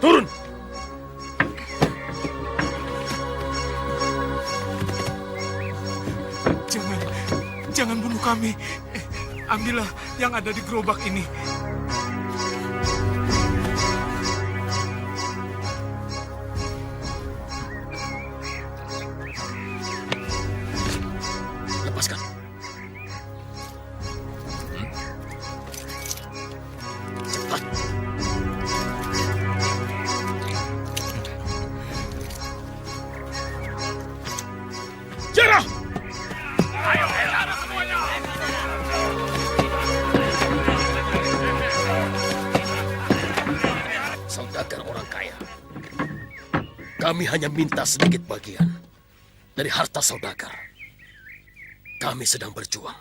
Turun! Jangan bunuh kami. Ambillah yang ada di gerobak ini. Lepaskan. Cepat. Jarah! Saudagar orang kaya. Kami hanya minta sedikit bagian dari harta saudagar. Kami sedang berjuang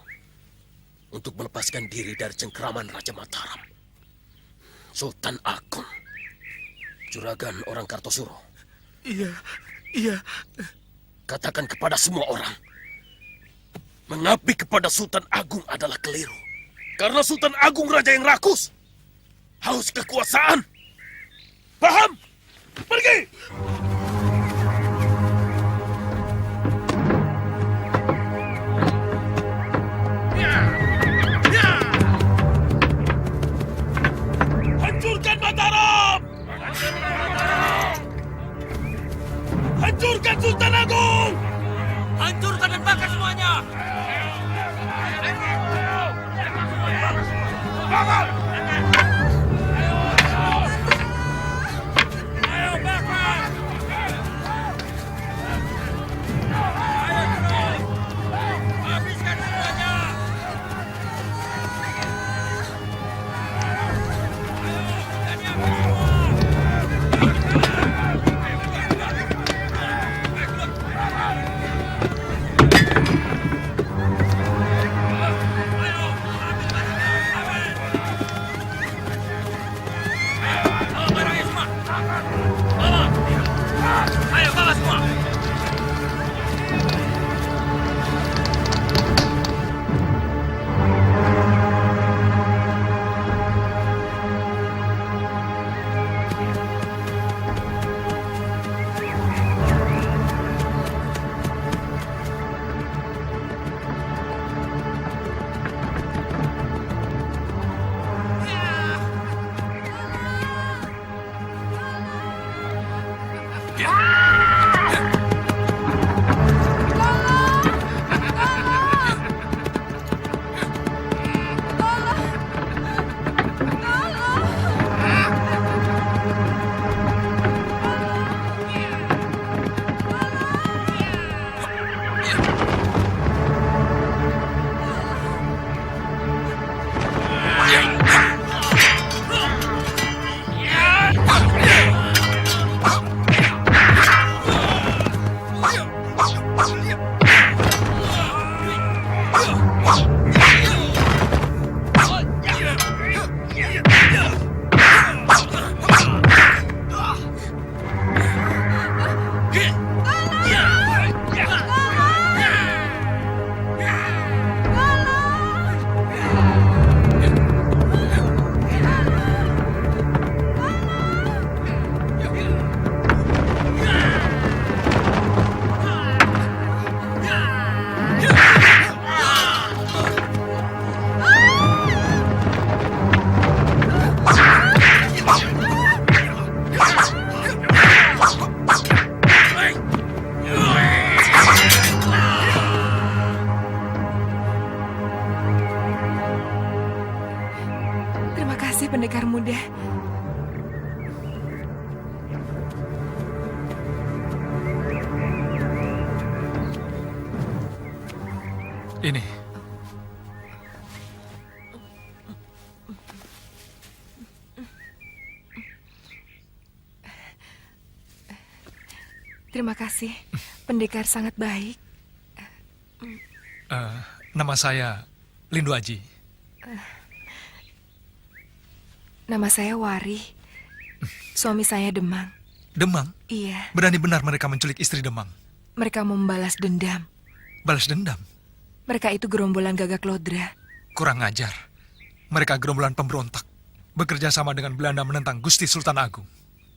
untuk melepaskan diri dari cengkeraman Raja Mataram. Sultan Agung, juragan orang Kartosuro. Iya. Katakan kepada semua orang, mengabdi kepada Sultan Agung adalah keliru. Karena Sultan Agung raja yang rakus, haus kekuasaan. Paham? Pergi! Hancurkan Mataram! Hancurkan Sultan Agung! Hancurkan dan bakar semuanya! Bakar! Ayo bakar! Ayo terus! Habiskan semuanya! Dan yang semua! Bawa barangnya semua! Bawa! Ayo bawa semua! Terima kasih, pendekar muda. Ini. Terima kasih. Pendekar sangat baik. Nama saya Lindu Aji. Nama saya Wari. Suami saya Demang. Demang? Iya, Berani benar mereka menculik istri Demang. mereka membalas dendam. Balas dendam? Mereka itu gerombolan Gagak Lodra. Kurang ajar. Mereka gerombolan pemberontak. Bekerja sama dengan Belanda menentang Gusti Sultan Agung.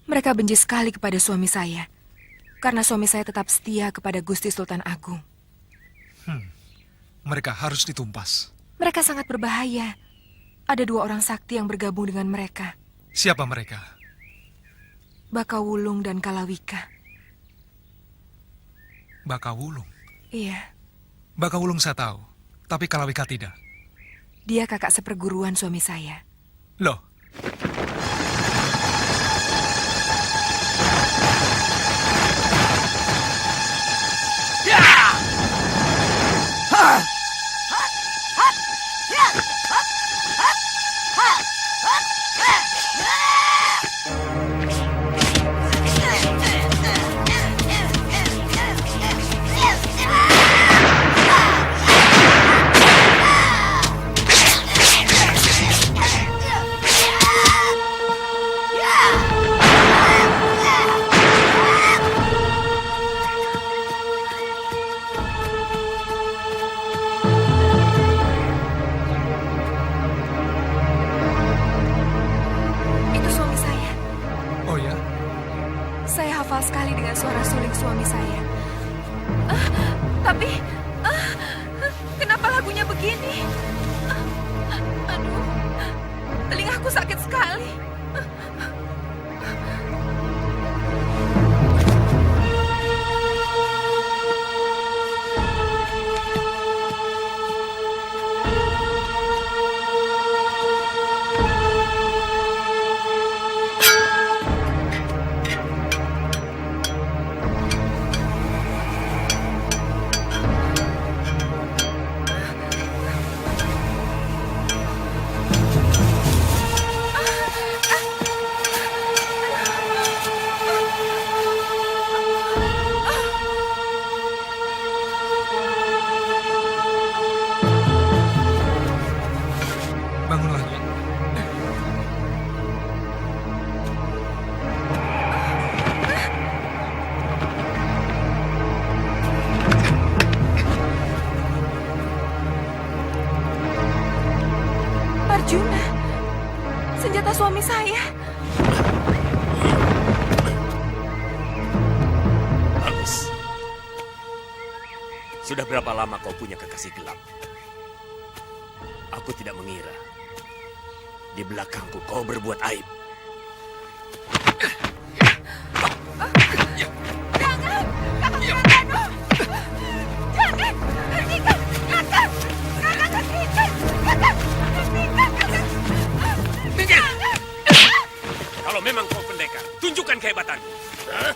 Mereka benci sekali kepada suami saya. Karena suami saya tetap setia kepada Gusti Sultan Agung. Mereka harus ditumpas. Mereka sangat berbahaya. Ada 2 orang sakti yang bergabung dengan mereka. Siapa mereka? Bakawulung dan Kalawika. Bakawulung. Iya, Bakawulung saya tahu, tapi Kalawika tidak. dia kakak seperguruan suami saya. Loh, Itu suami saya. oh ya? Saya hafal sekali dengan suara suling suami saya. Tapi, kenapa lagunya begini? Aduh, telingaku sakit sekali. suami saya. Bagus. Sudah berapa lama kau punya kekasih gelap? Aku tidak mengira. Di belakangku kau berbuat aib. Jangan! Kakak Santano! Jangan! Hentikan! Kakak! Kakak hentikan! Kakak! Hentikan! Kakak! Minggir! Kalau memang kau pendekar, tunjukkan kehebatanmu. Hah?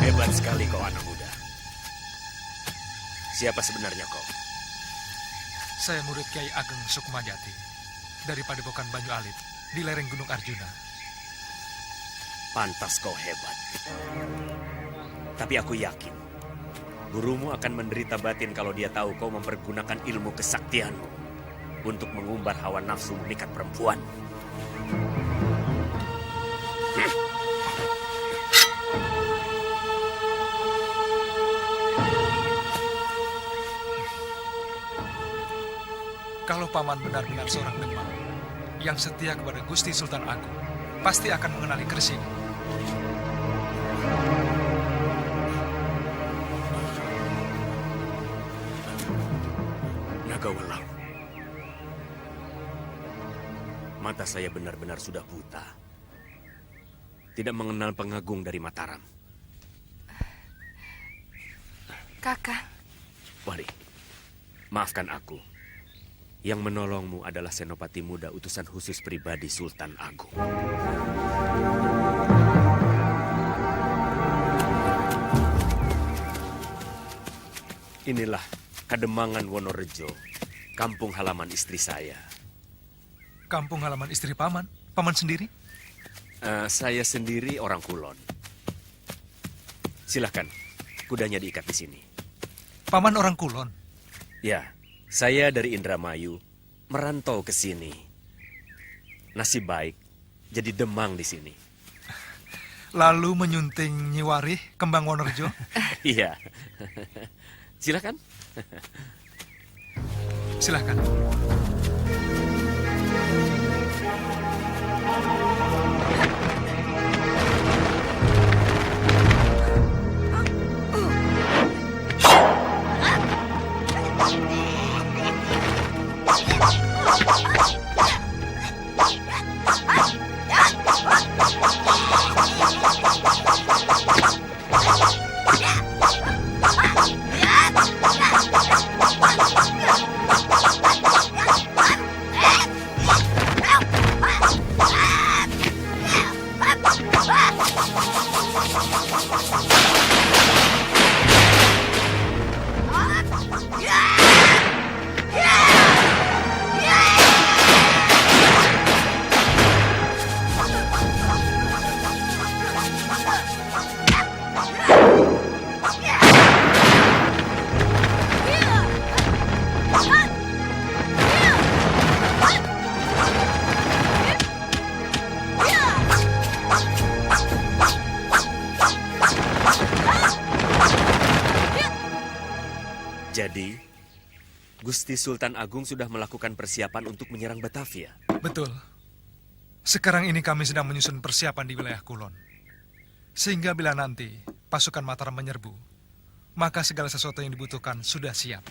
Hebat sekali kau anak muda. Siapa sebenarnya kau? Saya murid Kiai Ageng Sukmajati dari Padepokan Banyu Alit di lereng Gunung Arjuna. Pantas kau hebat. Tapi aku yakin, gurumu akan menderita batin kalau dia tahu kau mempergunakan ilmu kesaktianmu untuk mengumbar hawa nafsu memikat perempuan. Kalau Paman benar-benar seorang Demang yang setia kepada Gusti Sultan Agung, pasti akan mengenali keris ini. Naga Welang. Mata saya benar-benar sudah buta. Tidak mengenal pengagung dari Mataram. Kakak, Wari, maafkan aku. Yang menolongmu adalah Senopati Muda utusan khusus pribadi Sultan Agung. Inilah Kademangan Wonorejo, kampung halaman istri saya. Kampung halaman istri Paman? Paman sendiri? Saya sendiri orang Kulon. Silahkan, kudanya diikat di sini. Paman orang Kulon? Ya, saya dari Indramayu, merantau ke sini. Nasib baik, jadi demang di sini. Lalu menyunting Nyiwari, Kembang Wonorejo? Iya. Silakan. Silahkan. Jadi, Gusti Sultan Agung sudah melakukan persiapan untuk menyerang Batavia. Betul. Sekarang ini kami sedang menyusun persiapan di wilayah Kulon. Sehingga bila nanti pasukan Mataram menyerbu, maka segala sesuatu yang dibutuhkan sudah siap.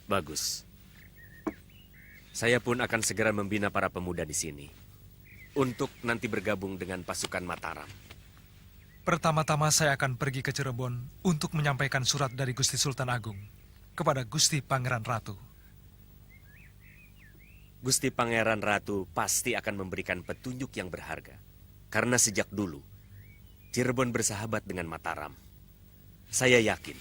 Bagus. Saya pun akan segera membina para pemuda di sini untuk nanti bergabung dengan pasukan Mataram. Pertama-tama saya akan pergi ke Cirebon untuk menyampaikan surat dari Gusti Sultan Agung kepada Gusti Pangeran Ratu. Gusti Pangeran Ratu pasti akan memberikan petunjuk yang berharga. Karena sejak dulu, Cirebon bersahabat dengan Mataram. Saya yakin,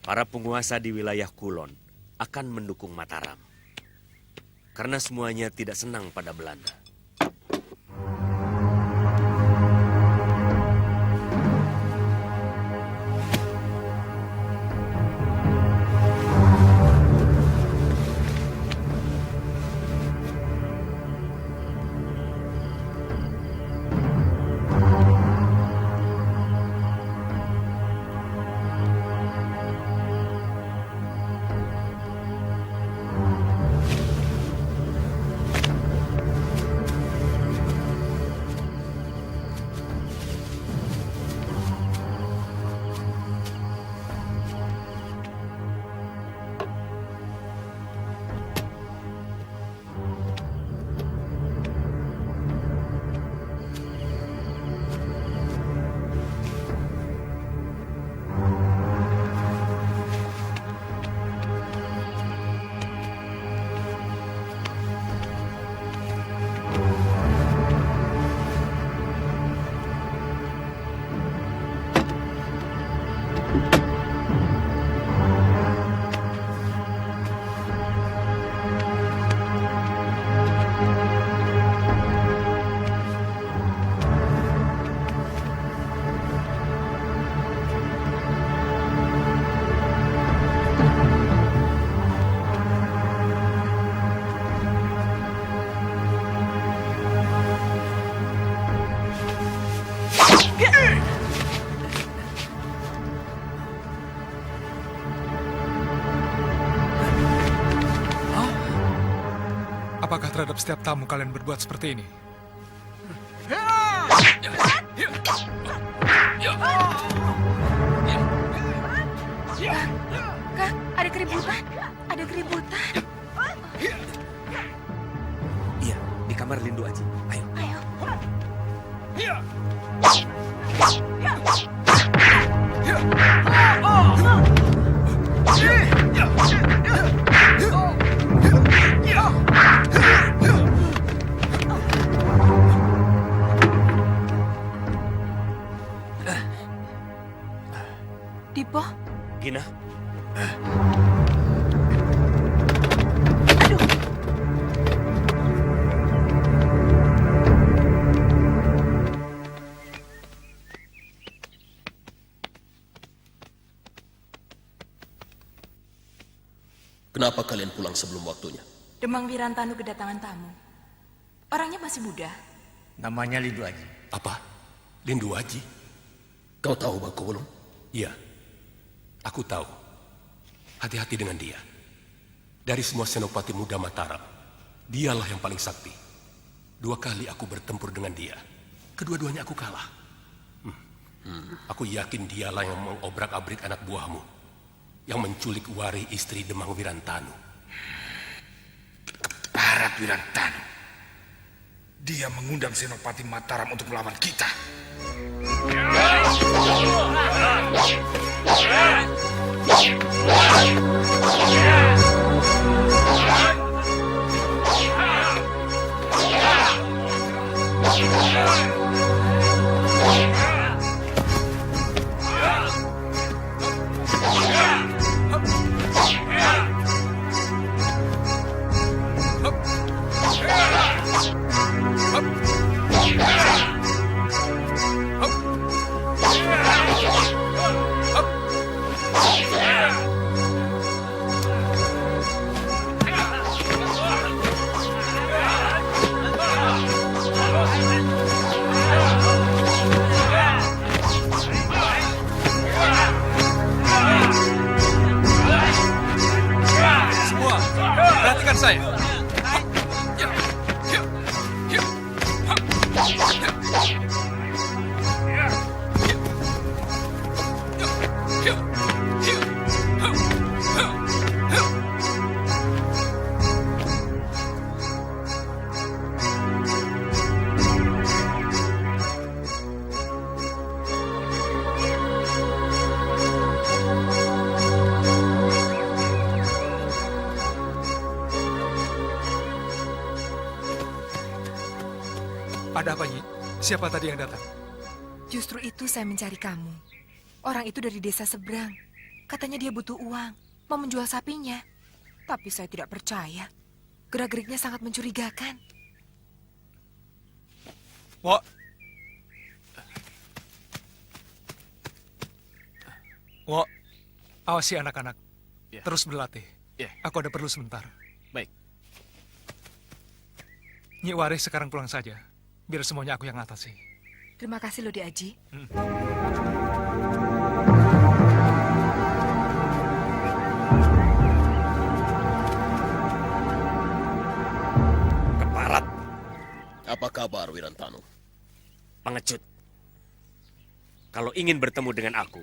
para penguasa di wilayah Kulon akan mendukung Mataram. Karena semuanya tidak senang pada Belanda. Apakah terhadap setiap tamu kalian berbuat seperti ini? Kak, ada keributan. Ada keributan. Iya, di kamar Lindu Aji. Ayo. Ayo. Dipo, Gina, aduh. Kenapa kalian pulang sebelum waktunya? Demang Wirantanu kedatangan tamu. Orangnya masih muda. Namanya Lindu Aji. Apa? Lindu Aji? Kau tahu Bangku Wulung? Iya, aku tahu. Hati-hati dengan dia. Dari semua senopati muda Mataram, dialah yang paling sakti. 2 kali aku bertempur dengan dia. Kedua-duanya aku kalah. Aku yakin dialah yang mengobrak-abrik anak buahmu, yang menculik Wari istri Demang Wirantanu. Barat Wirantanu. Dia mengundang Senopati Mataram untuk melawan kita. Semua, perhatikan saya. Ada apa, Nyi? Siapa tadi yang datang? Justru itu saya mencari kamu. Orang itu dari desa seberang. Katanya dia butuh uang, mau menjual sapinya. Tapi saya tidak percaya. Gerak-geriknya sangat mencurigakan. Wok. Wok, awasi anak-anak. Ya. Terus berlatih. Ya. Aku ada perlu sebentar. Baik. Nyi Waris sekarang pulang saja. Biar semuanya aku yang atasi. Terima kasih loh, Di Aji. keparat, Apa kabar Wirantanu? pengecut. Kalau ingin bertemu dengan aku,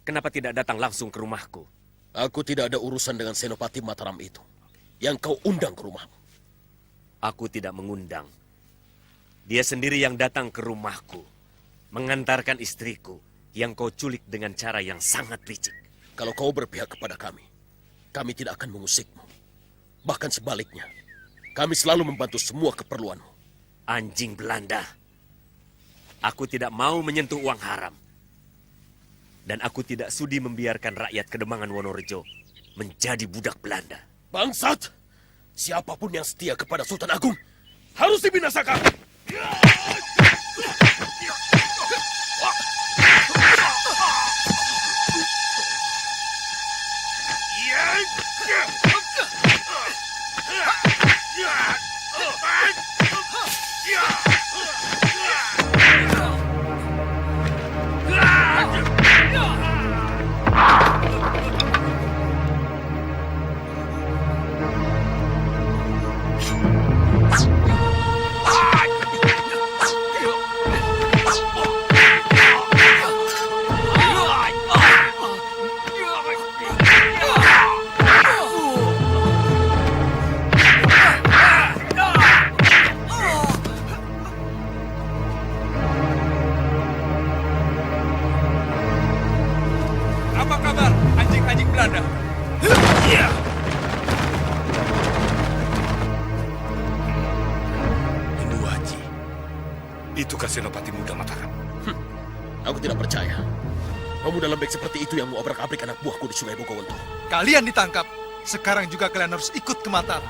kenapa tidak datang langsung ke rumahku? Aku tidak ada urusan dengan Senopati Mataram itu. Yang kau undang ke rumahmu. Aku tidak mengundang. Dia sendiri yang datang ke rumahku, mengantarkan istriku yang kau culik dengan cara yang sangat licik. Kalau kau berpihak kepada kami tidak akan mengusikmu. Bahkan sebaliknya, kami selalu membantu semua keperluanmu. Anjing Belanda. Aku tidak mau menyentuh uang haram. Dan aku tidak sudi membiarkan rakyat Kedemangan Wonorejo menjadi budak Belanda. Bangsat! Siapapun yang setia kepada Sultan Agung harus dibinasakan! Itukah Senopati Muda Mataram? Aku tidak percaya. Pemuda lembek seperti itu yang mau obrak-abrik anak buahku di Sungai Bogowonto. Kalian ditangkap. Sekarang juga kalian harus ikut ke Mataram.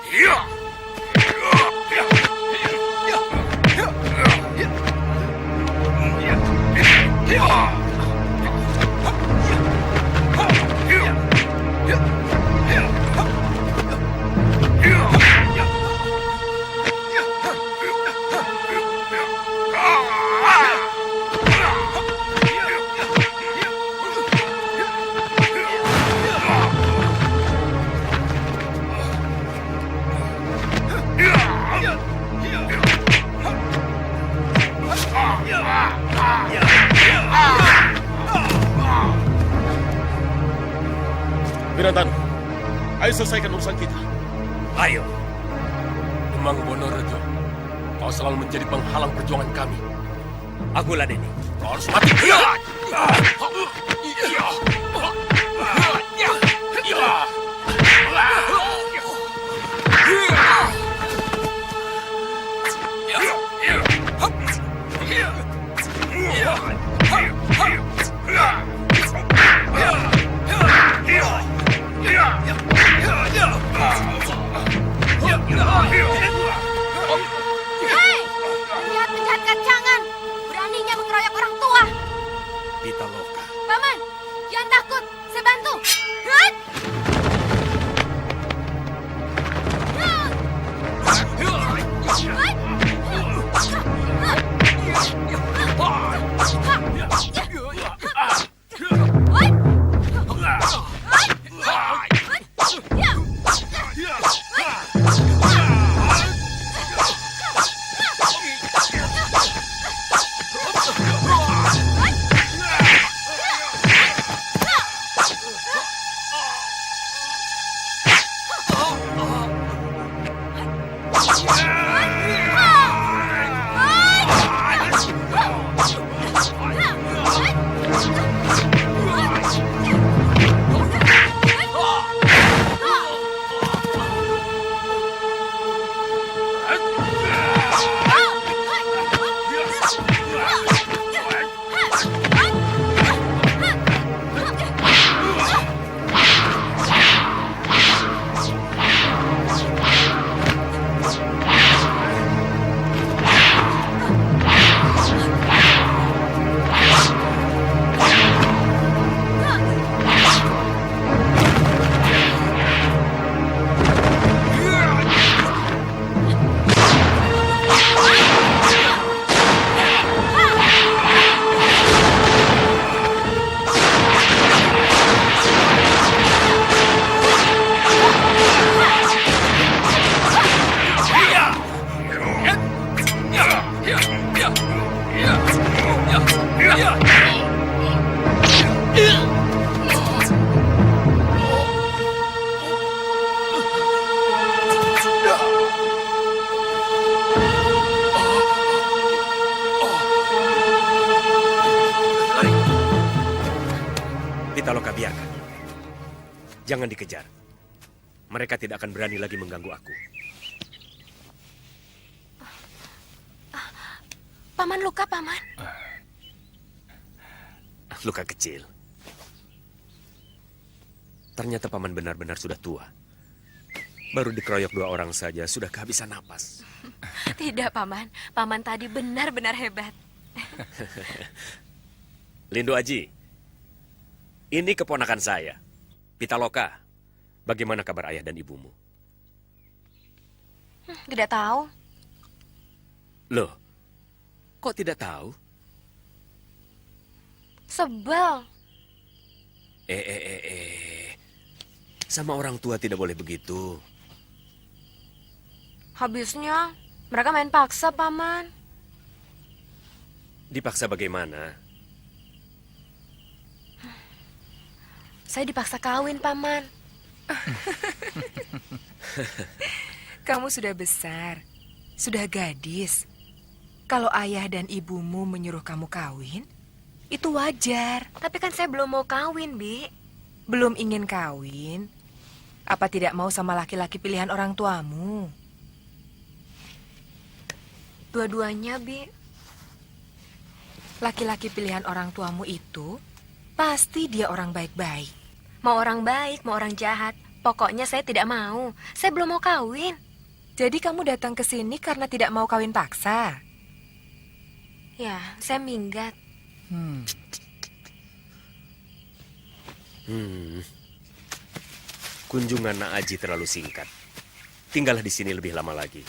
Iya! Wirantanu, ayo selesaikan urusan kita. Ayo. Demang Wonorejo, kau selalu menjadi penghalang perjuangan kami. Aku Ladeni. Kau harus mati. Hei! Penjahat-penjahat kancangan! Beraninya mengeroyok orang tua! Pitaloka. Paman, jangan takut! Saya bantu! Hut! Pitaloka, biarkan. Jangan dikejar. Mereka tidak akan berani lagi mengganggu aku. Paman luka, Paman. Luka kecil. Ternyata Paman benar-benar sudah tua. Baru dikeroyok 2 orang saja, sudah kehabisan napas. Tidak, Paman. Paman tadi benar-benar hebat. Lindo Aji, ini keponakan saya, Pitaloka. Bagaimana kabar ayah dan ibumu? Tidak tahu. Loh, kok tidak tahu? Sebel. Sama orang tua tidak boleh begitu. Habisnya, mereka main paksa, Paman. Dipaksa bagaimana? Saya dipaksa kawin, Paman. Kamu sudah besar, sudah gadis. Kalau ayah dan ibumu menyuruh kamu kawin, itu wajar. Tapi kan saya belum mau kawin, Bi. Belum ingin kawin? Apa tidak mau sama laki-laki pilihan orang tuamu? Dua-duanya, Bi. Laki-laki pilihan orang tuamu itu pasti dia orang baik-baik. Mau orang baik, mau orang jahat. Pokoknya saya tidak mau. Saya belum mau kawin. Jadi kamu datang ke sini karena tidak mau kawin paksa? Ya, saya minggat. Kunjungan Nak Aji terlalu singkat. Tinggallah di sini lebih lama lagi.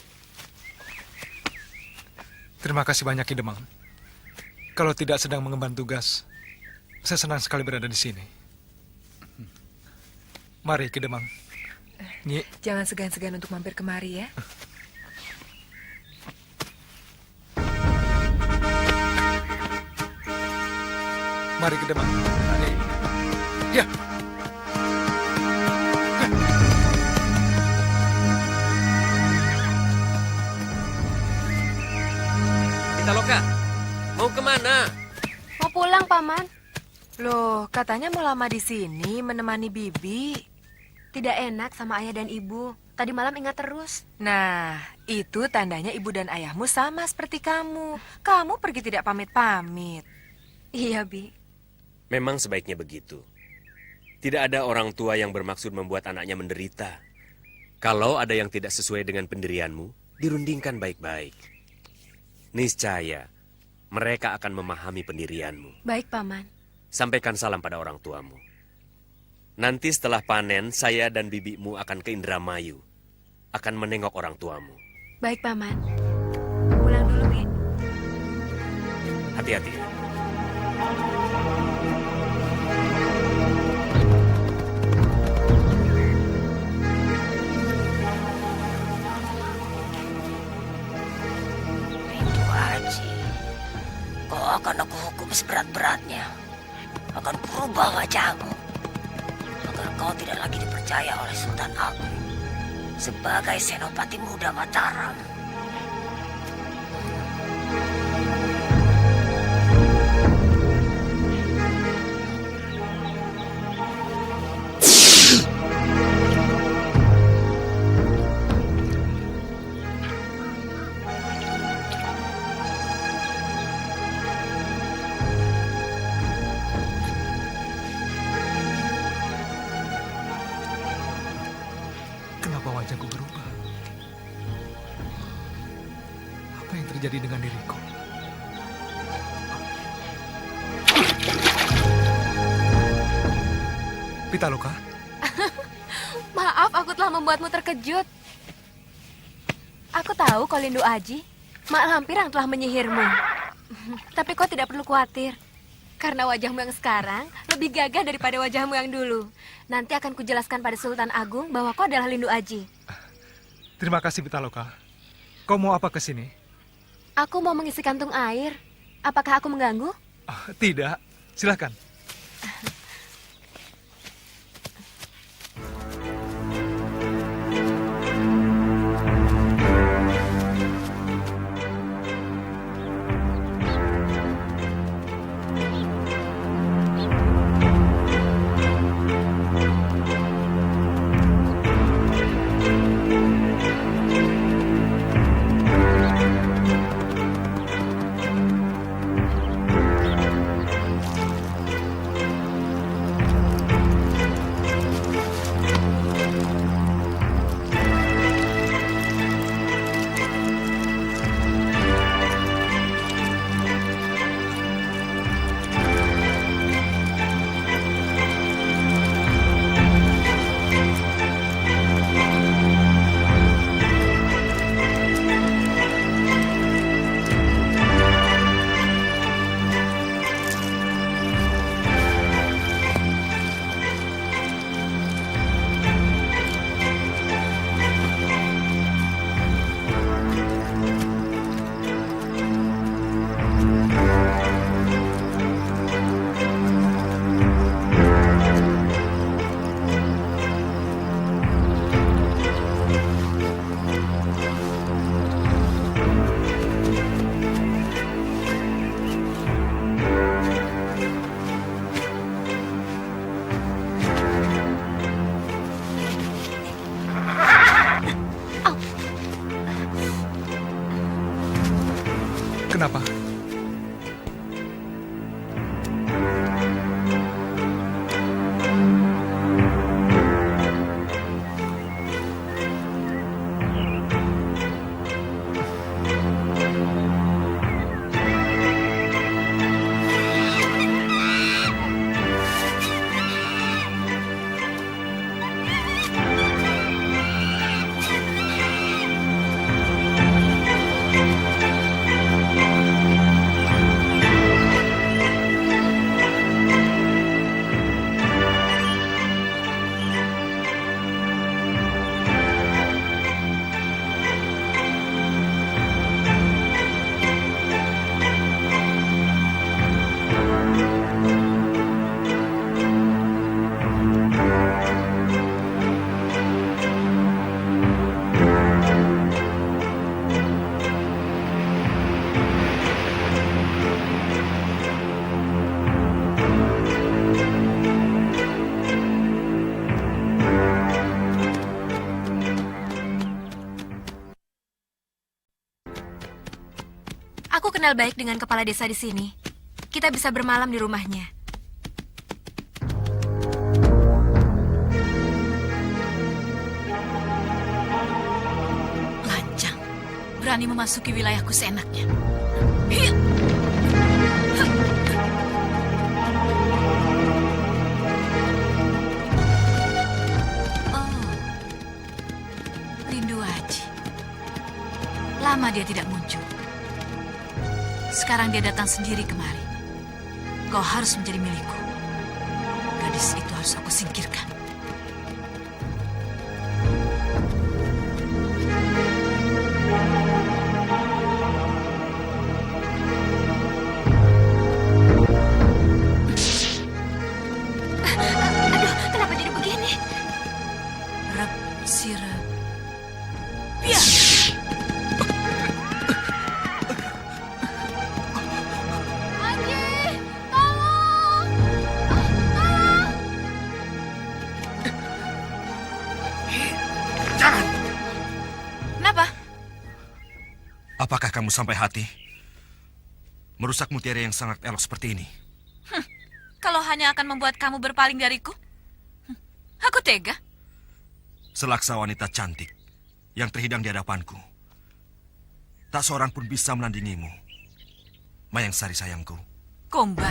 Terima kasih banyak Ki Demang. Kalau tidak sedang mengemban tugas, saya senang sekali berada di sini. Mari Ki Demang. Nyi, Jangan segan-segan untuk mampir kemari ya. mari Ki Demang. Mari. Ya. Pitaloka, mau kemana? Mau pulang, Paman. Loh, katanya mau lama di sini menemani Bibi. Tidak enak sama ayah dan ibu. Tadi malam ingat terus. Nah, itu tandanya ibu dan ayahmu sama seperti kamu. Kamu pergi tidak pamit-pamit. Iya, Bi. Memang sebaiknya begitu. Tidak ada orang tua yang bermaksud membuat anaknya menderita. Kalau ada yang tidak sesuai dengan pendirianmu, dirundingkan baik-baik. Niscaya, mereka akan memahami pendirianmu. Baik, Paman. Sampaikan salam pada orang tuamu. Nanti setelah panen, saya dan bibimu akan ke Indramayu. Akan menengok orang tuamu. Baik, Paman. Pulang dulu, Bi. Hati-hati. Rindu Aji, kau akan aku hukum seberat-beratnya. Akan kurubah wajahmu agar kau tidak lagi dipercaya oleh Sultan Agung sebagai Senopati Muda Mataram. Kenapa wajahku berubah? Apa yang terjadi dengan diriku? Pitaloka, Maaf, aku telah membuatmu terkejut. Aku tahu kau Lindu Aji. Mak Lampir yang telah menyihirmu. Tapi kau tidak perlu khawatir. Karena wajahmu yang sekarang lebih gagah daripada wajahmu yang dulu. Nanti akan kujelaskan pada Sultan Agung bahwa kau adalah Lindu Aji. terima kasih Pitaloka. Kau mau apa ke sini? Aku mau mengisi kantung air. Apakah aku mengganggu? Tidak, silakan. kenal baik dengan kepala desa di sini. Kita bisa bermalam di rumahnya. Lancang, berani memasuki wilayahku seenaknya. Oh, Rindu Haji. Lama dia tidak muncul. Sekarang dia datang sendiri kemari. Kau harus menjadi milikku. Gadis itu harus aku singkirkan. Aduh, kenapa jadi begini? Rep, sirep. Ya! Haji, tolong! Jangan! Kenapa? Apakah kamu sampai hati merusak mutiara yang sangat elok seperti ini? Kalau hanya akan membuat kamu berpaling dariku, aku tega. Selaksa wanita cantik yang terhidang di hadapanku, tak seorang pun bisa menandingimu. Mayang Sari sayangku. Komba.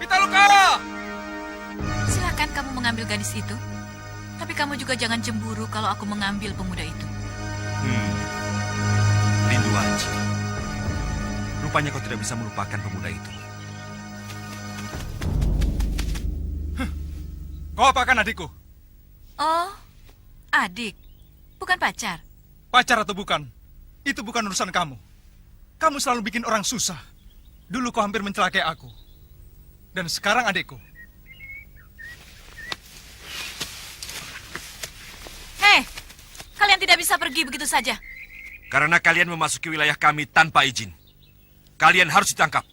Pitaloka! Silakan kamu mengambil gadis itu. Tapi kamu juga jangan cemburu kalau aku mengambil pemuda itu. Rindu Haji. Rupanya kau tidak bisa melupakan pemuda itu. Kau apakan adikku? Oh, adik. Bukan pacar. Pacar atau bukan, itu bukan urusan kamu. Kamu selalu bikin orang susah. Dulu kau hampir mencelakai aku. Dan sekarang adikku. Hei, kalian tidak bisa pergi begitu saja. Karena kalian memasuki wilayah kami tanpa izin. Kalian harus ditangkap.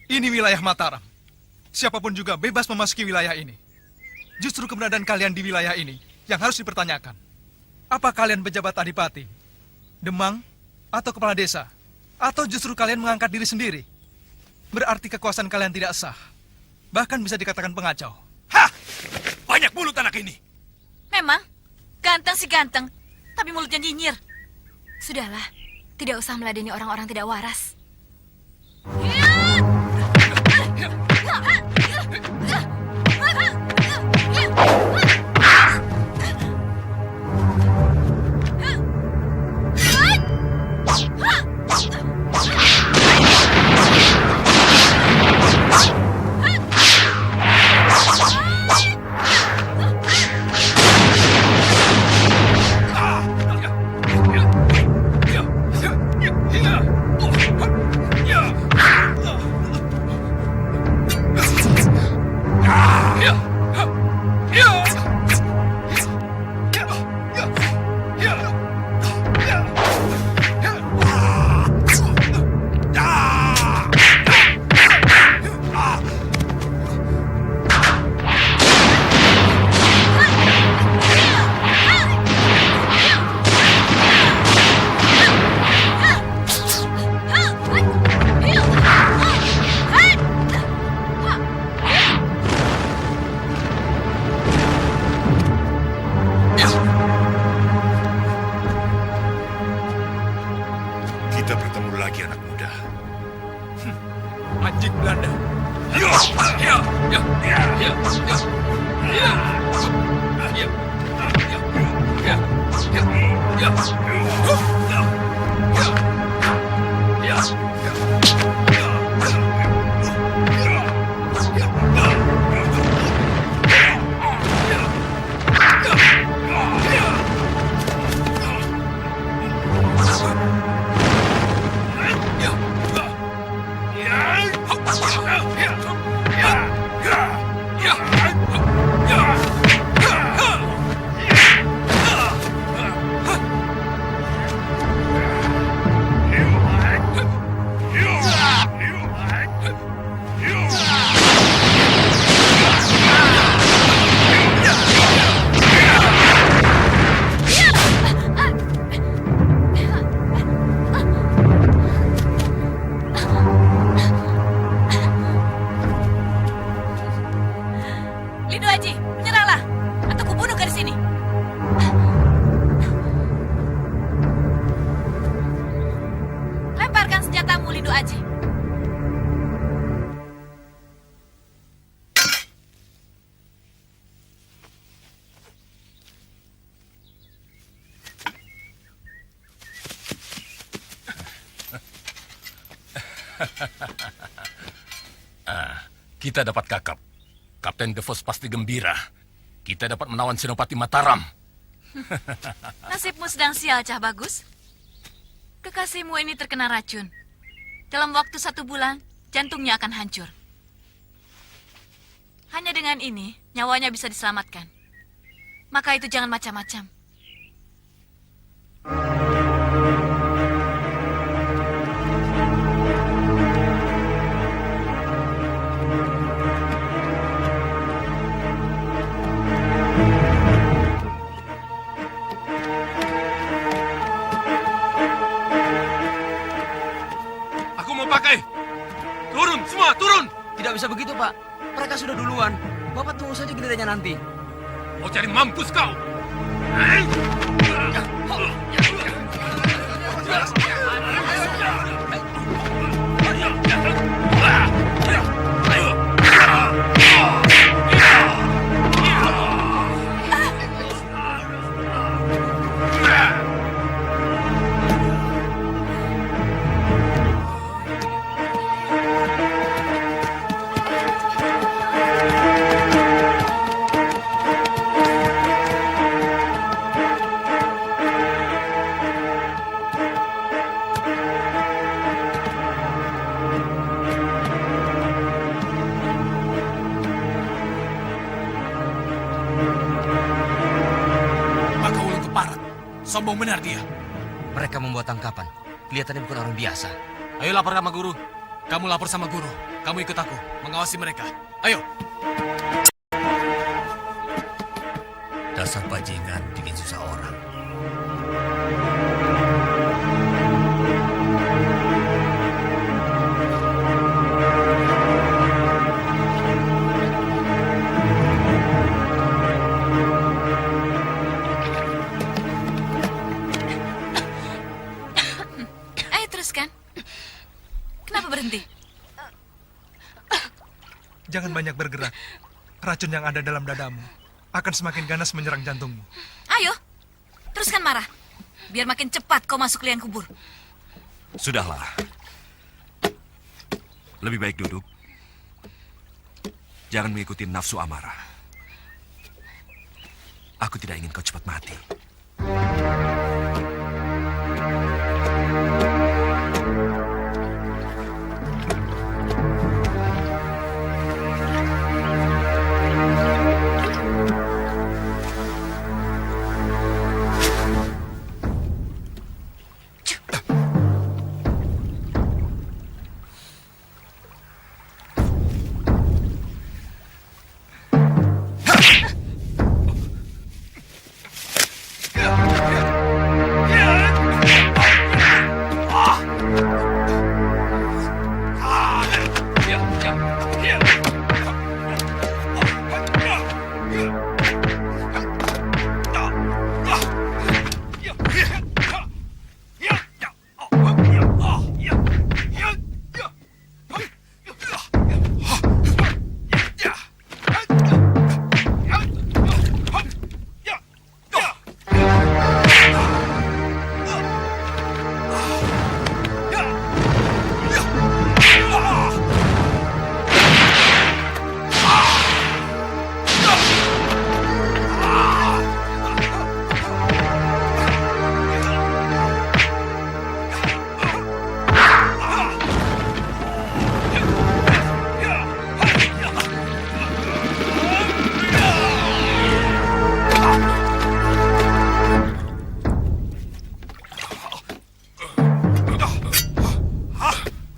Ini wilayah Mataram. Siapapun juga bebas memasuki wilayah ini. Justru keberadaan kalian di wilayah ini yang harus dipertanyakan. Apa kalian pejabat adipati, demang, atau kepala desa? Atau justru kalian mengangkat diri sendiri? Berarti kekuasaan kalian tidak sah. Bahkan bisa dikatakan pengacau. Hah! Banyak mulut anak ini. Memang, ganteng sih ganteng, tapi mulutnya nyinyir. Sudahlah, tidak usah meladeni orang-orang tidak waras. Kita bertemu lagi, anak muda. Anjing Belanda. Kita dapat kakap. Kapten DeVos pasti gembira. Kita dapat menawan Senopati Mataram. Nasibmu sedang sial, Cah Bagus. Kekasihmu ini terkena racun. Dalam waktu 1 bulan, jantungnya akan hancur. Hanya dengan ini, nyawanya bisa diselamatkan. Maka itu jangan macam-macam. Aku mau pakai. Turun, semua turun. Tidak bisa begitu, Pak. Mereka sudah duluan. Bapak tunggu saja gilirannya nanti. Mau cari mampus kau. Maka ulung keparat. Sombong benar dia. Mereka membuat tangkapan. Kelihatannya bukan orang biasa. Ayo lapor sama guru. Kamu lapor sama guru. Kamu ikut aku. Mengawasi mereka. Ayo. Dasar bajingan bikin susah orang. Ayo teruskan. Kenapa berhenti? Jangan banyak bergerak. Racun yang ada dalam dadamu akan semakin ganas menyerang jantungmu. Ayo, teruskan marah. Biar makin cepat kau masuk liang kubur. Sudahlah. Lebih baik duduk. Jangan mengikuti nafsu amarah. Aku tidak ingin kau cepat mati.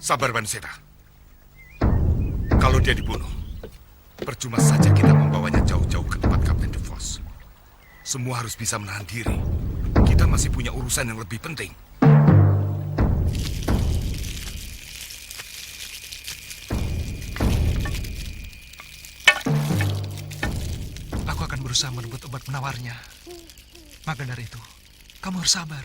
Sabar, Banseta. Kalau dia dibunuh, percuma saja kita membawanya jauh-jauh ke tempat Kapten DeVos. Semua harus bisa menahan diri. Kita masih punya urusan yang lebih penting. Aku akan berusaha merebut obat penawarnya. Maka dari itu, kamu harus sabar.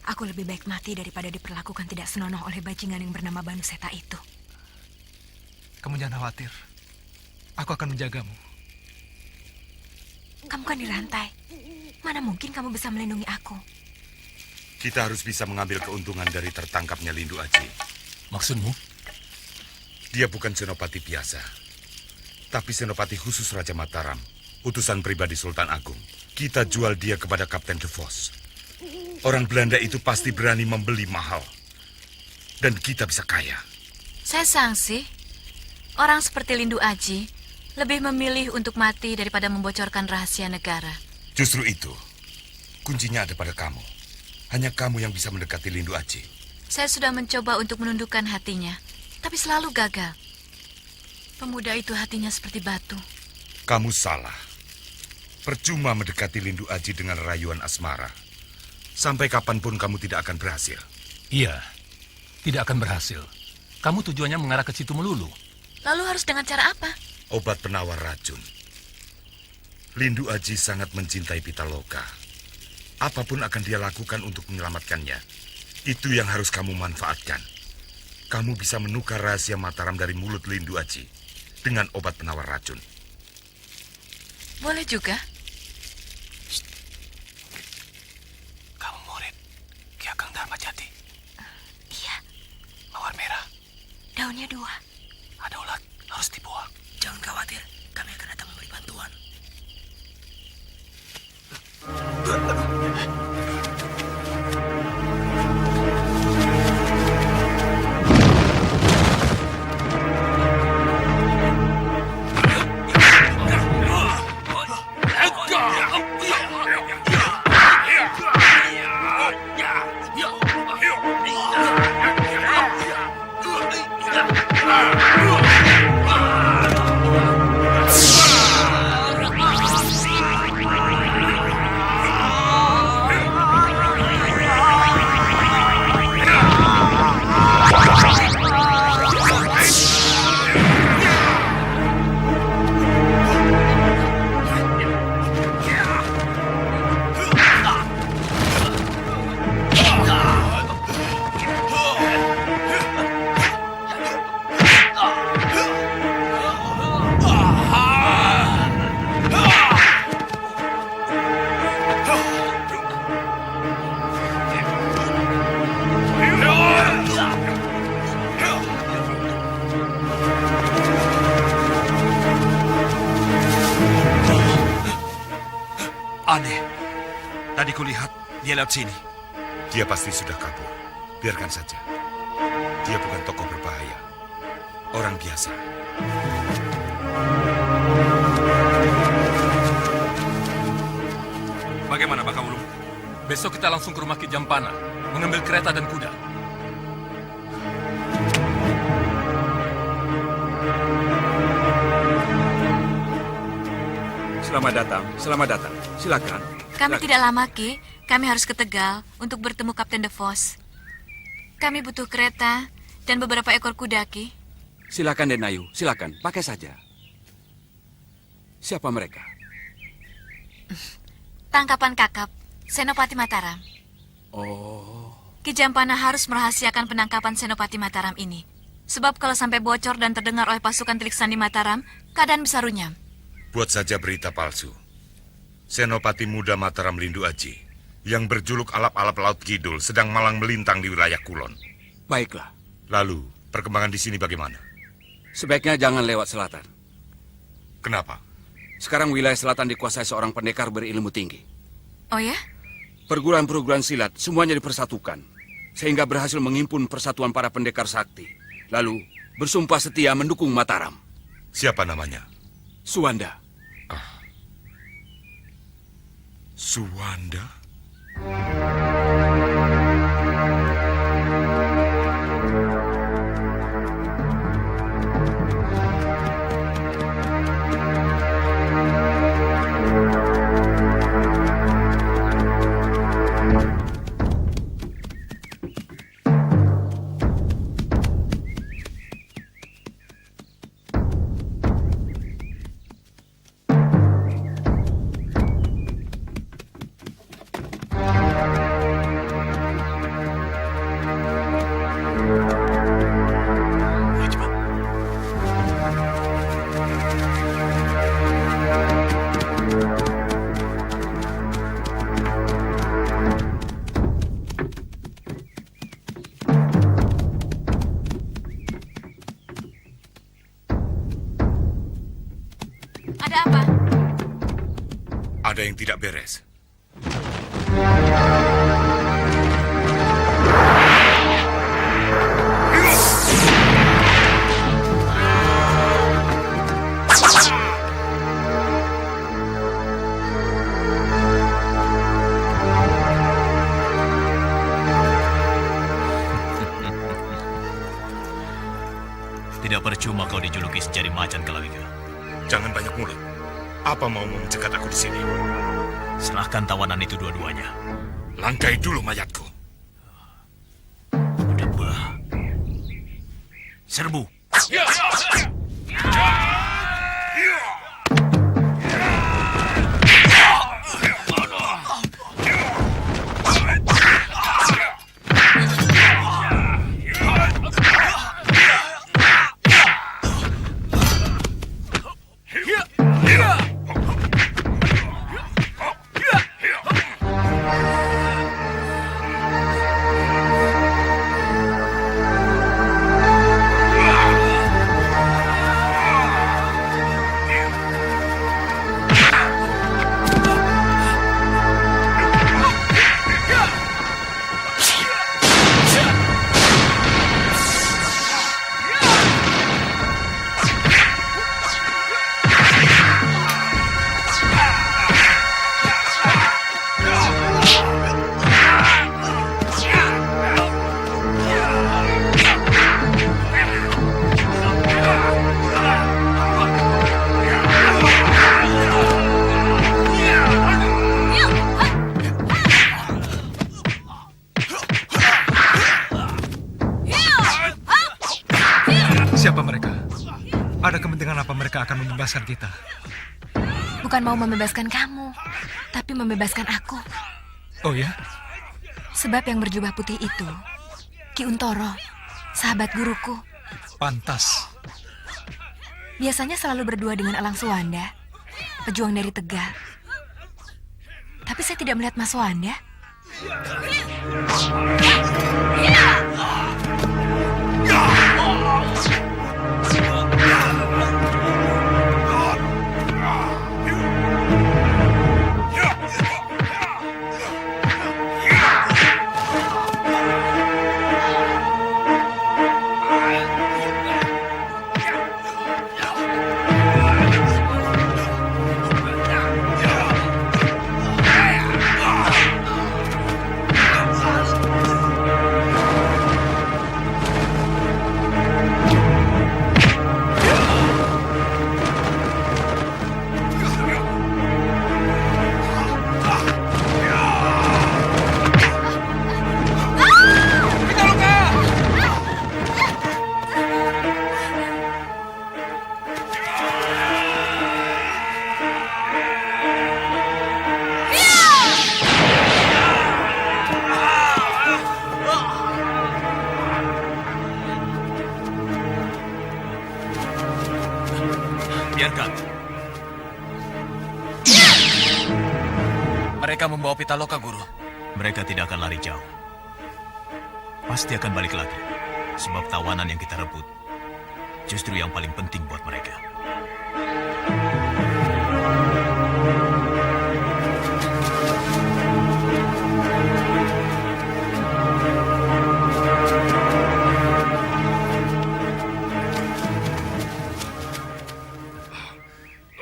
Aku lebih baik mati daripada diperlakukan tidak senonoh oleh bajingan yang bernama Banuseta itu. Kamu jangan khawatir. Aku akan menjagamu. Kamu kan dirantai. Mana mungkin kamu bisa melindungi aku? Kita harus bisa mengambil keuntungan dari tertangkapnya Lindu Aji. Maksudmu? Dia bukan senopati biasa, tapi senopati khusus Raja Mataram, utusan pribadi Sultan Agung. Kita jual dia kepada Kapten De Vos. Orang Belanda itu pasti berani membeli mahal. Dan kita bisa kaya. Saya sangsi. Orang seperti Lindu Aji lebih memilih untuk mati daripada membocorkan rahasia negara. Justru itu, kuncinya ada pada kamu. Hanya kamu yang bisa mendekati Lindu Aji. Saya sudah mencoba untuk menundukkan hatinya, tapi selalu gagal. Pemuda itu hatinya seperti batu. Kamu salah. Percuma mendekati Lindu Aji dengan rayuan asmara. Sampai kapanpun kamu tidak akan berhasil. Iya, tidak akan berhasil. Kamu tujuannya mengarah ke situ melulu. Lalu harus dengan cara apa? Obat penawar racun. Lindu Aji sangat mencintai Pitaloka. Apapun akan dia lakukan untuk menyelamatkannya. Itu yang harus kamu manfaatkan. Kamu bisa menukar rahasia Mataram dari mulut Lindu Aji dengan obat penawar racun. Boleh juga. Kamu murid Ki Ageng Dharmajati. Iya, Mawar merah. daunnya 2. Ada ulat, harus dibuang. Jangan khawatir, kami akan datang memberi bantuan. Aneh. Tadi kulihat dia lewat sini. Dia pasti sudah kabur. Biarkan saja. Dia bukan tokoh berbahaya. Orang biasa. Bagaimana, Baka Wulung? Besok kita langsung ke rumah Ki Jampana, mengambil kereta dan kuda. Selamat datang, selamat datang. Silakan. Kami tidak lama, Ki. Kami harus ke Tegal untuk bertemu Kapten De Vos. Kami butuh kereta dan beberapa ekor kuda, Ki. Silakan, Denayu. Silakan, pakai saja. Siapa mereka? Tangkapan Kakap, Senopati Mataram. Oh, Ki Jampana harus merahasiakan penangkapan Senopati Mataram ini. Sebab kalau sampai bocor dan terdengar oleh pasukan Telik Sandi Mataram, keadaan bisa runyam. Buat saja berita palsu. Senopati muda Mataram Lindu Aji yang berjuluk alap-alap Laut Kidul sedang malang melintang di wilayah Kulon. baiklah. Lalu, perkembangan di sini bagaimana? Sebaiknya jangan lewat selatan. Kenapa? Sekarang wilayah selatan dikuasai seorang pendekar berilmu tinggi. Oh ya? Perguruan-perguruan silat semuanya dipersatukan. Sehingga berhasil menghimpun persatuan para pendekar sakti. Lalu bersumpah setia mendukung Mataram. Siapa namanya? Suwanda. Suwanda? Ada apa? Ada yang tidak beres. Tidak percuma kau dijuluki sejari macan Kalawika. Jangan banyak mulut. Apa mau mencegat aku di sini? Serahkan tawanan itu dua-duanya. Langkai dulu mayatku. Debah. Serbu. Siapa mereka? Ada kepentingan apa mereka akan membebaskan kita? Bukan mau membebaskan kamu, tapi membebaskan aku. Oh ya? Sebab yang berjubah putih itu, Ki Untoro, sahabat guruku. Pantas. Biasanya selalu berdua dengan Alang Suwanda, pejuang dari Tegal. Tapi saya tidak melihat Mas Suwanda. Biarkan. Mereka membawa Pitaloka, Guru. Mereka tidak akan lari jauh. Pasti akan balik lagi. Sebab tawanan yang kita rebut justru yang paling penting buat mereka.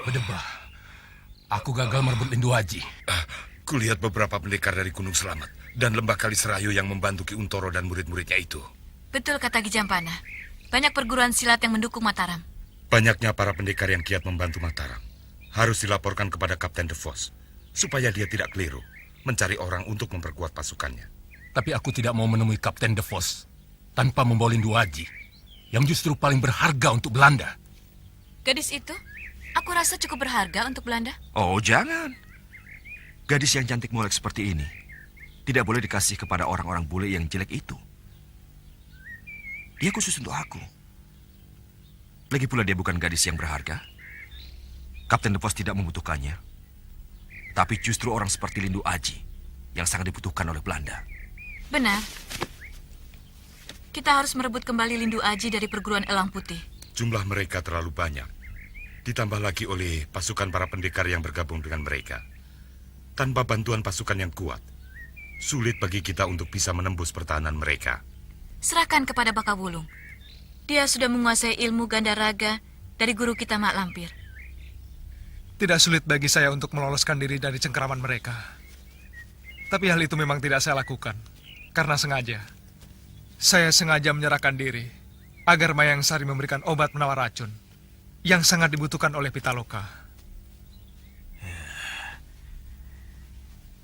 Bedebah. Aku gagal merebut Lindu Haji. Kulihat beberapa pendekar dari Gunung Selamat dan Lembah Kaliserayu yang membantu Ki Untoro dan murid-muridnya itu. Betul kata Ki Jampana. Banyak perguruan silat yang mendukung Mataram. Banyaknya para pendekar yang giat membantu Mataram harus dilaporkan kepada Kapten De Vos supaya dia tidak keliru mencari orang untuk memperkuat pasukannya. Tapi aku tidak mau menemui Kapten De Vos tanpa membawa Lindu Haji yang justru paling berharga untuk Belanda. Gadis itu, aku rasa cukup berharga untuk Belanda. Oh, jangan. Gadis yang cantik molek seperti ini tidak boleh dikasih kepada orang-orang bule yang jelek itu. Dia khusus untuk aku. Lagi pula dia bukan gadis yang berharga. Kapten De Vos tidak membutuhkannya. Tapi justru orang seperti Lindu Haji yang sangat dibutuhkan oleh Belanda. Benar. Kita harus merebut kembali Lindu Haji dari perguruan Elang Putih. Jumlah mereka terlalu banyak. Ditambah lagi oleh pasukan para pendekar yang bergabung dengan mereka. Tanpa bantuan pasukan yang kuat, sulit bagi kita untuk bisa menembus pertahanan mereka. Serahkan kepada Baka Wulung. Dia sudah menguasai ilmu Gandaraga dari guru kita Mak Lampir. Tidak sulit bagi saya untuk meloloskan diri dari cengkeraman mereka. Tapi hal itu memang tidak saya lakukan. Karena sengaja. Saya sengaja menyerahkan diri agar Mayang Sari memberikan obat penawar racun yang sangat dibutuhkan oleh Pitaloka.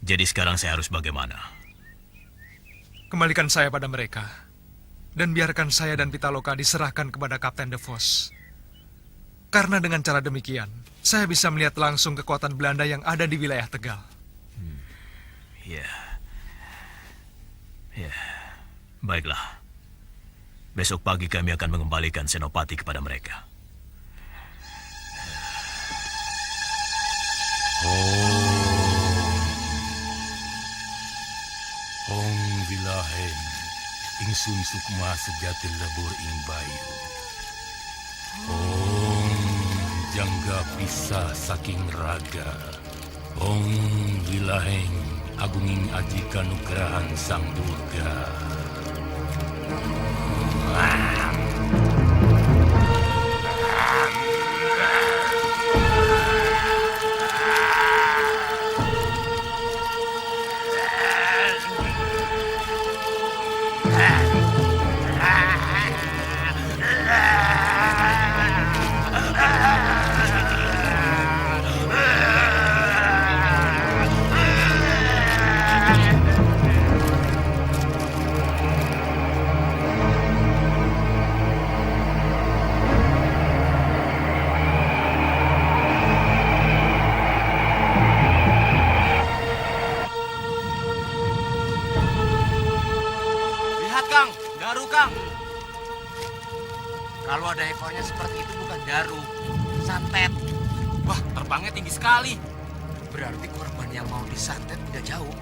Jadi sekarang saya harus bagaimana? Kembalikan saya pada mereka. Dan biarkan saya dan Pitaloka diserahkan kepada Kapten De Vos. Karena dengan cara demikian, saya bisa melihat langsung kekuatan Belanda yang ada di wilayah Tegal. Ya. Baiklah. Besok pagi kami akan mengembalikan Senopati kepada mereka. Ong Wilahen, ingsun sukma sejati lebur ing bayu. Ong jangga pisah saking raga. Ong Wilahen, agunging aji kanugrahan sang Durga. Lihat, Kang. Daru, Kang. Kalau ada ekornya seperti itu bukan daru, santet. Wah, terbangnya tinggi sekali. Berarti korban yang mau disantet tidak jauh.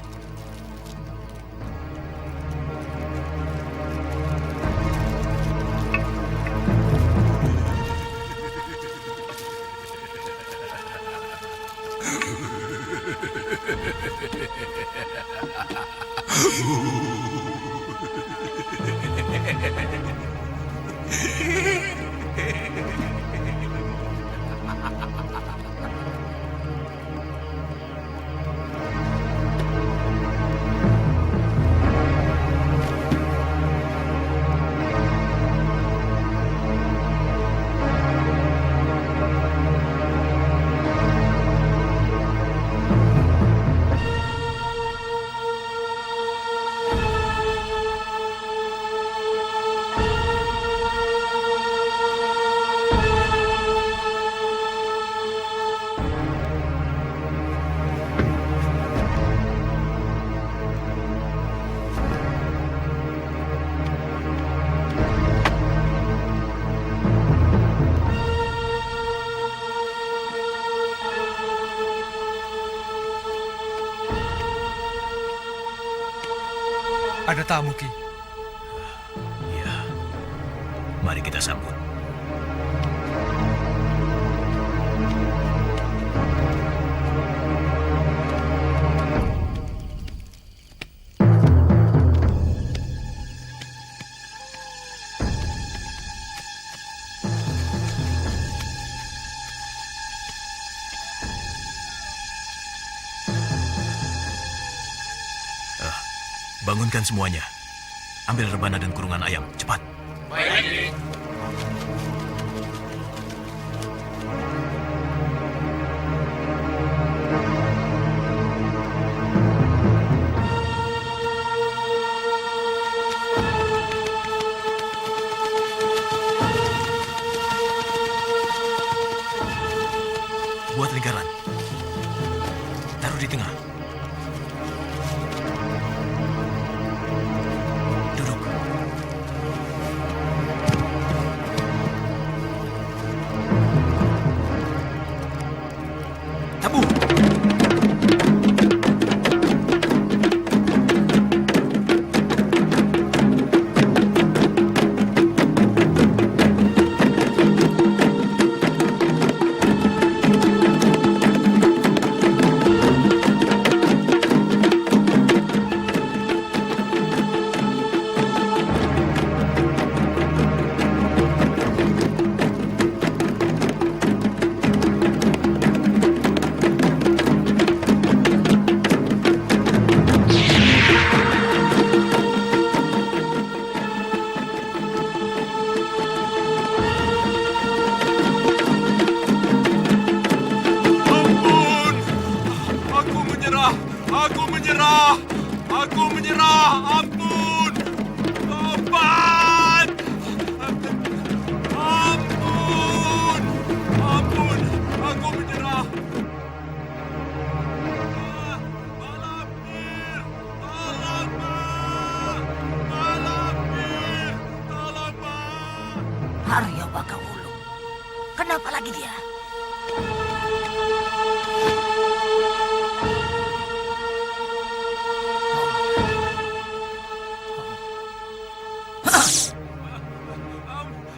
Ada tamu, Ki. Ya. Mari kita sambut. Bangunkan semuanya. Ambil rebana dan kurungan ayam. Cepat. Baik. Buat lingkaran. Taruh di tengah. Duduk. Tabu. menyerah! Aku menyerah! Ampun! Tobat! Ampun! Ampun! Aku menyerah! Malampir! Tolong, Pak! Malampir! Tolong, Pak! Arya Bakawulung. Kenapa lagi dia?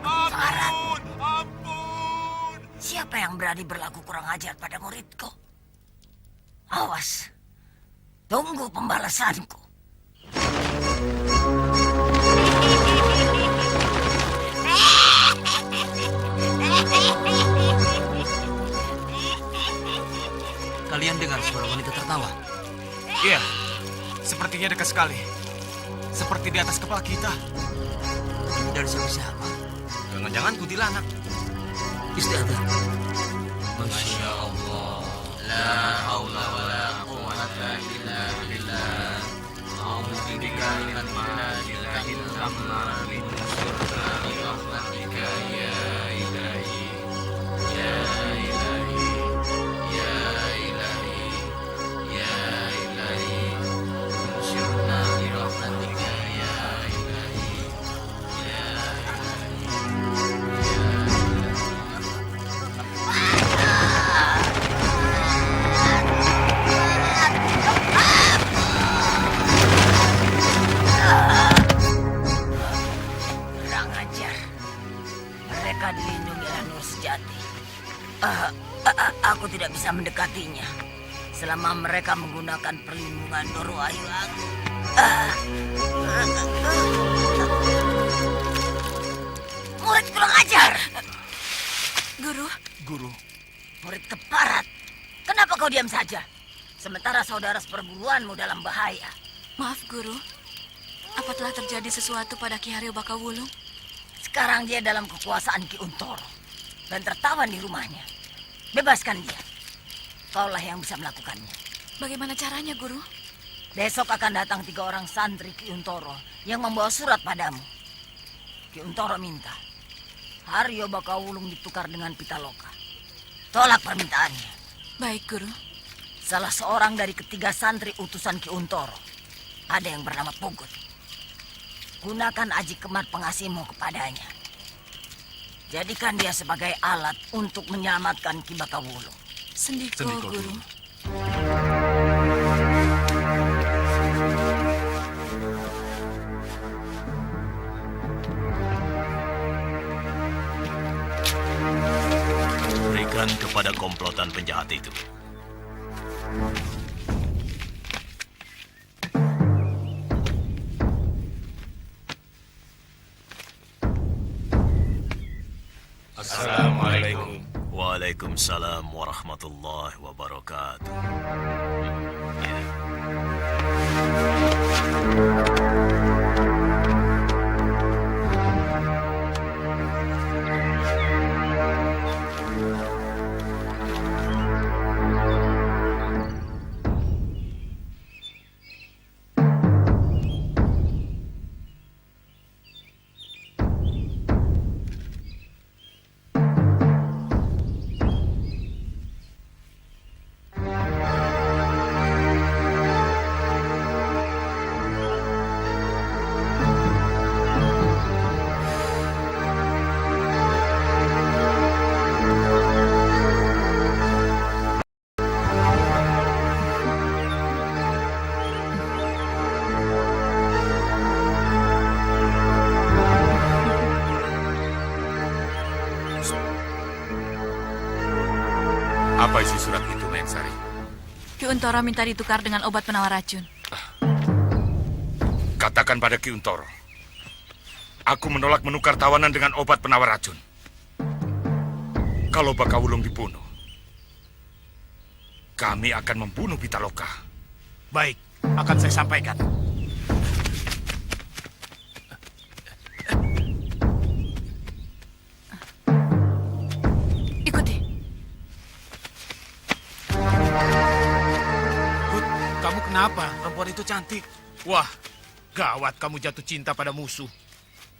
Ampun! Ampun! Siapa yang berani berlaku kurang ajar pada muridku? Awas. Tunggu pembalasanku. Kalian dengar suara wanita tertawa? Iya, sepertinya dekat sekali. Seperti di atas kepala kita. Dari siapa? Jangan-jangan kuntilanak. Istiadat. Masya Allah. La haula wa la quwwata illa billah. A'udzu bika min al-malaikati al-amr min syurri rahmatika ya ilahi. Ya ilahi. Ya ilahi. Ya ilahi. Min syurri rahmatika ya ilahi. Ya Kurang ajar. Mereka dilindungi oleh Nur Sejati. Aku tidak bisa mendekatinya selama mereka menggunakan perlindungan Nur Wahyu Agung. Murid kurang ajar. Guru, Guru, Murid keparat. Kenapa kau diam saja? Sementara saudara seperguruanmu dalam bahaya. maaf Guru. Apa telah terjadi sesuatu pada Ki Haryo Bakawulung? Sekarang dia dalam kekuasaan Ki Untoro dan tertawan di rumahnya. Bebaskan dia. Kaulah yang bisa melakukannya. Bagaimana caranya, Guru? Besok akan datang 3 orang santri Ki Untoro yang membawa surat padamu. Ki Untoro minta Haryo Bakawulung ditukar dengan Pitaloka. Tolak permintaannya. Baik, Guru. Salah seorang dari ketiga santri utusan Ki Untoro ada yang bernama Pugut. Gunakan aji kemat pengasihmu kepadanya. Jadikan dia sebagai alat untuk menyelamatkan Ki Bakawulung. Sendiko, Guru. Berikan kepada komplotan penjahat itu. Assalamualaikum. Waalaikumsalam warahmatullahi wabarakatuh. Ya. Apa isi surat itu, Mayang Sari? Ki Untoro minta ditukar dengan obat penawar racun. Katakan pada Ki Untoro, aku menolak menukar tawanan dengan obat penawar racun. Kalau Bakawulung dibunuh, kami akan membunuh Pitaloka. Baik, akan saya sampaikan. Ikuti. Kamu kenapa? Perempuan perempuan itu cantik. Wah, gawat kamu jatuh cinta pada musuh.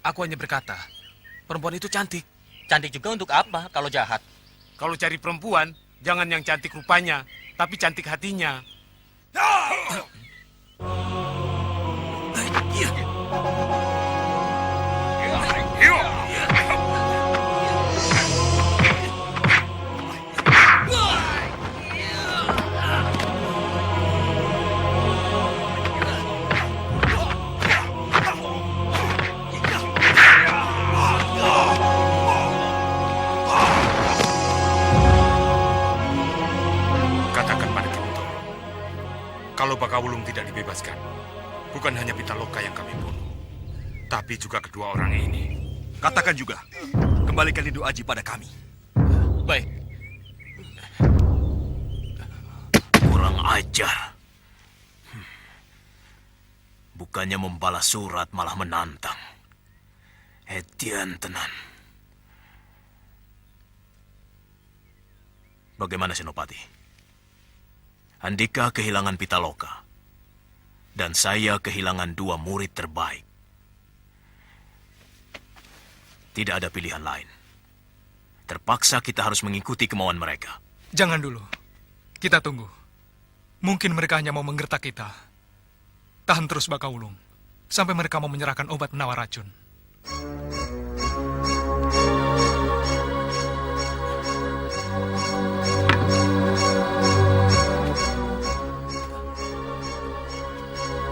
Aku hanya berkata, perempuan itu cantik. Cantik juga untuk apa kalau jahat? Kalau cari perempuan, jangan yang cantik rupanya, tapi cantik hatinya. Katakan pada Kintoro, kalau Bakawulung tidak dibebaskan, bukan hanya Pitaloka yang kami bunuh, tapi juga kedua orang ini. Katakan juga, kembalikan Lindu Aji pada kami. Baik. Kurang ajar. Bukannya membalas surat, malah menantang. Etian tenan. Bagaimana Senopati? Andika kehilangan Pitaloka, dan saya kehilangan dua murid terbaik. Tidak ada pilihan lain. Terpaksa kita harus mengikuti kemauan mereka. Jangan dulu. Kita tunggu. Mungkin mereka hanya mau menggertak kita. Tahan terus Bakawulung, sampai mereka mau menyerahkan obat penawar racun.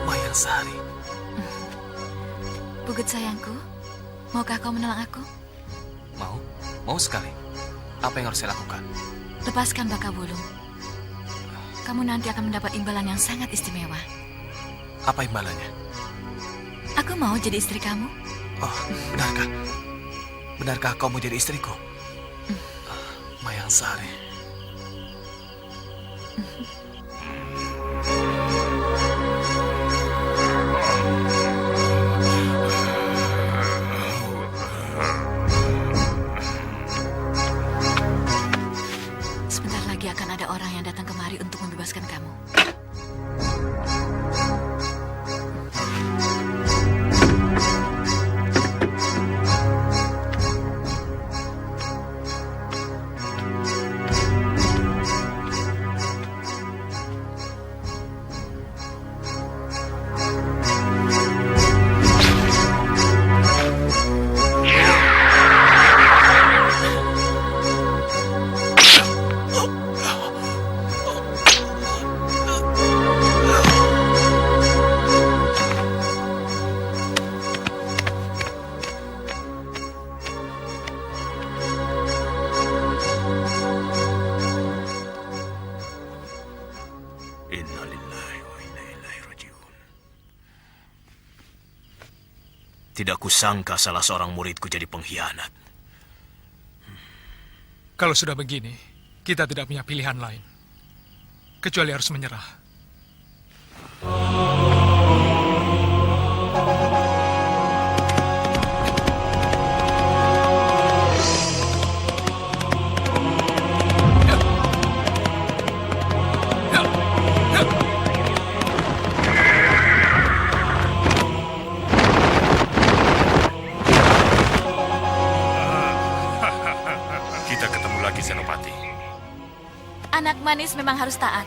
Mayang-Sari. Pugut sayangku, maukah kau menolong aku? Mau sekali. Apa yang harus saya lakukan? Lepaskan Bakawulung. Kamu nanti akan mendapat imbalan yang sangat istimewa. Apa imbalannya? Aku mau jadi istri kamu. Oh, benarkah? Benarkah kau mau jadi istriku? Mayang-Sari. Sebentar lagi akan ada orang yang datang kemari untuk membebaskan kamu. Tidak kusangka salah seorang muridku jadi pengkhianat. Kalau sudah begini, kita tidak punya pilihan lain. Kecuali harus menyerah. Kita ketemu lagi, Senopati. Anak manis memang harus taat.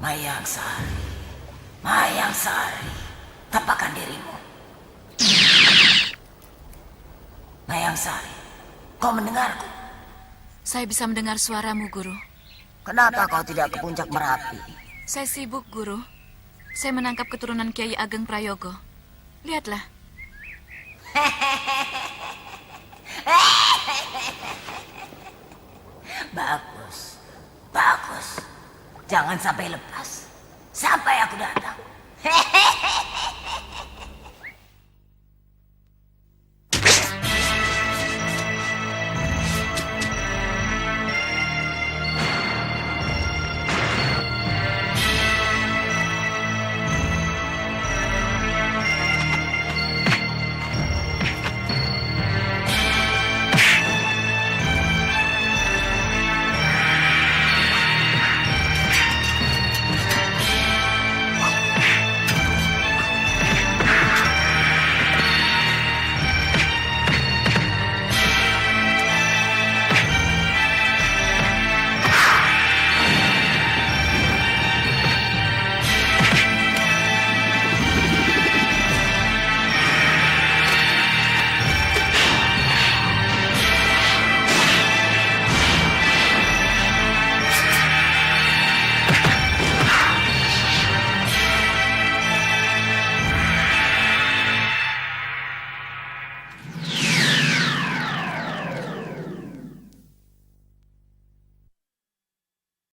Mayang-Sari, Mayang-Sari, tampakkan dirimu. Mayang-Sari, kau mendengarku? Saya bisa mendengar suaramu, Guru. Kenapa kau tidak ke puncak Merapi? Saya sibuk, Guru. Saya menangkap keturunan Kiai Ageng Prayogo. Lihatlah. Bagus, bagus. Jangan sampai lepas. Sampai aku datang.